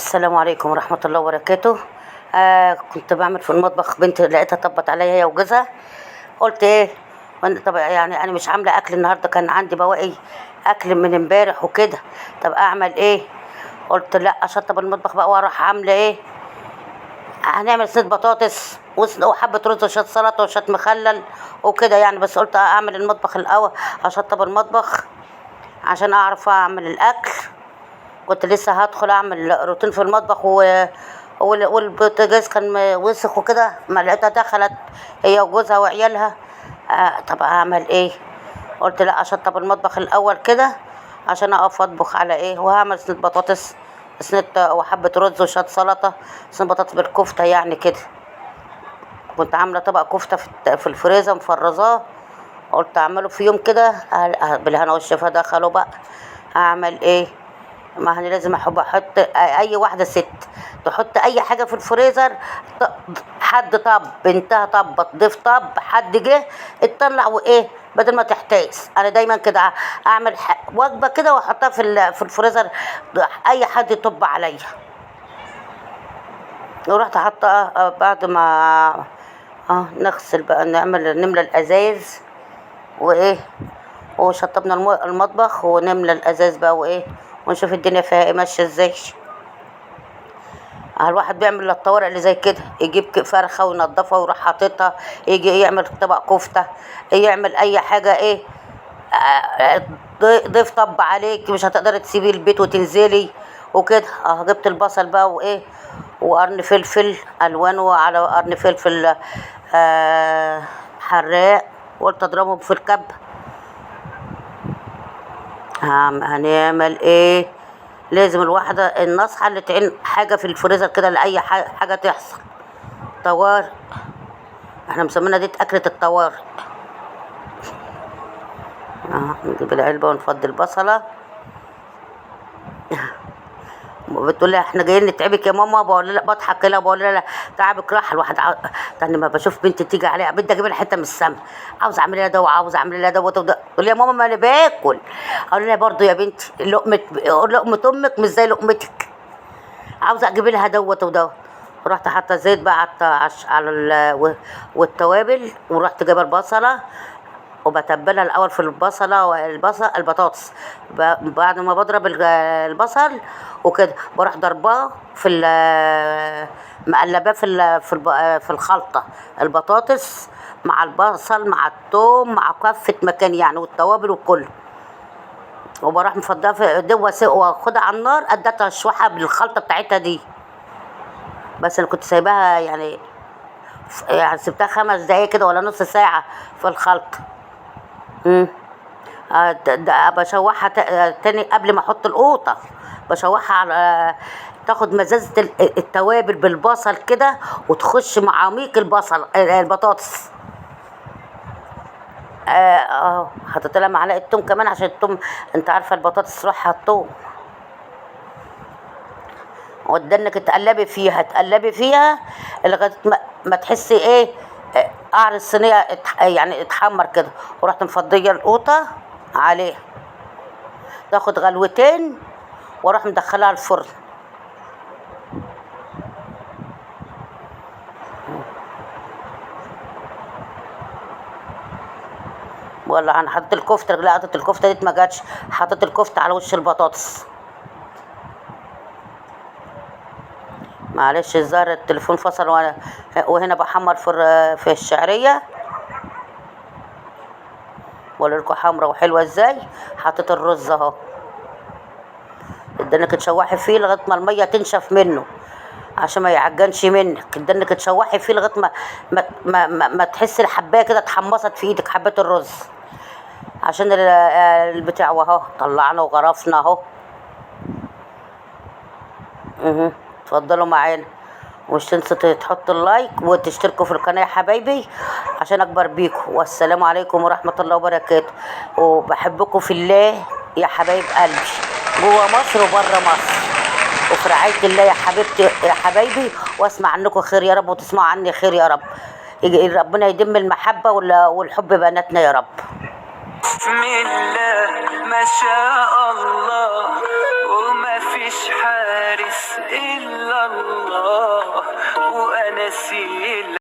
السلام عليكم ورحمة الله وبركاته. كنت بعمل في المطبخ، بنتي لقيتها طبت عليا هي وجوزها. قلت ايه، وانا طب يعني انا مش عامله اكل النهارده، كان عندي بواقي اكل من امبارح وكده. طب اعمل ايه؟ قلت لا، اشطب المطبخ بقى واروح عامله ايه. هنعمل صيد بطاطس وحبه رز وشويه سلطه وشويه مخلل وكده يعني. بس قلت اعمل المطبخ الاول، اشطب المطبخ عشان اعرف اعمل الاكل. كنت لسه هدخل اعمل روتين في المطبخ والبوتاجاز كان وسخ وكده، ما لقيتها دخلت هي وجوزها وعيالها. طب اعمل ايه؟ قلت لا، اشطب المطبخ الاول كده عشان اقف اطبخ على ايه. وهعمل صينيه بطاطس، صينيه وحبه رز وشويه سلطه، صينيه بطاطس بالكفته يعني كده. كنت عامله طبق كفته في الفريزر مفرزاه، قلت اعمله في يوم كده. بالهنا والشفا دخلوا بقى. اعمل ايه؟ ما انا لازم احط اي واحده ست تحط اي حاجه في الفريزر. حد طب، بنتها طبت، ضيف طب، حد جه اتطلع وايه، بدل ما تحتاس. انا دايما كده اعمل وجبه كده واحطها في الفريزر، اي حد يطب عليا. ورحت حاطه بعد ما نغسل بقى، نملى الازايز وايه، وشطبنا المطبخ ونملى الازاز بقى وايه، ونشوف الدنيا فيها ايه ماشيه ازاي. الواحد بيعمل للطوارئ اللي زي كده، يجيب فرخه وينضفها ويروح حاططها، يجي يعمل طبق كفته، يعمل اي حاجه ايه. ضيف طب عليك، مش هتقدري تسيبي البيت وتنزلي وكده. جبت البصل بقى وايه، وقرن فلفل الوان، وعلى قرن فلفل حراق، وقلت اضربهم في الكب. هنعمل ايه؟ لازم الواحدة النصحة اللي تعين حاجة في الفريزر كده لأي حاجة تحصل، طوارئ. احنا مسمينا دي أكلة الطوارئ. نجيب العلبة ونفضي البصلة. بتقول لي احنا جايين نتعبك يا ماما، بقول لها بضحك كده، بقول لها لا، تعبك راح. الواحد تاني ما بشوف بنتي تيجي عليها بدي اجيب لها حته من السما، عاوز اعمل لها ده وعاوز اعمل لها ده تقول لي يا ماما ما انا باكل. اقول لها برضه يا بنتي لقمه امك مش زي لقمتك، عاوزه اجيب لها دوت ودوت. رحت حاطه زيت بقى على والتوابل، ورحت جايبه البصله وبتبلها الاول في البصله البطاطس. بعد ما بضرب البصل وكده، بروح ضرباه مقلباه في الخلطه، البطاطس مع البصل مع الثوم مع كافه مكان يعني، والتوابل وكله. وبروح مفضيه في دي واخدها على النار، اديتها اشوحها بالخلطه بتاعتها دي. بس انا كنت سايباها يعني سبتها 5 دقايق كده ولا نص ساعه في الخلطه. بشوحها تاني قبل ما احط القوطه، بشوحها على تاخد مزازه التوابل بالبصل كده، وتخش مع عميق البطاطس. حطيت لها معلقه توم كمان عشان التوم، انت عارفه البطاطس روحها التوم. ودنك تقلبي فيها لغايه ما تحسي ايه، قعر الصينيه يعني اتحمر كده. ورحت مفضيه القوطه عليه، تاخد غلوتين، واروح مدخلها الفرن. ولا انا حطيت الكفته، لا حطيت الكفته دي ما جاتش، حطيت الكفته على وش البطاطس. معلش الظاهر التليفون فصل، وهنا بحمر في الشعريه. ولا لكم حمرا وحلوه ازاي. حطيت الرز اهو، ادانك تشوحي فيه لغايه ما الميه تنشف منه عشان ما يعجنش منك. ادانك تشوحي فيه لغايه ما تحسي الحبايه كده اتحمصت في ايدك، حبه الرز. عشان البتاع اهو طلعنا وغرفنا اهو. اتفضلوا معانا، ومش تنسوا تحطوا اللايك وتشتركوا في القناه يا حبايبي عشان اكبر بيكم. والسلام عليكم ورحمه الله وبركاته، وبحبكم في الله يا حبايب قلبي، جوه مصر وبره مصر، وفي رعايه الله يا حبيبتي يا حبايبي. واسمع عنكم خير يا رب، وتسمعوا عني خير يا رب. ربنا يدم المحبه والحب بناتنا يا رب. بسم الله ما شاء الله، وما فيش حارس إلا الله وأنا سيل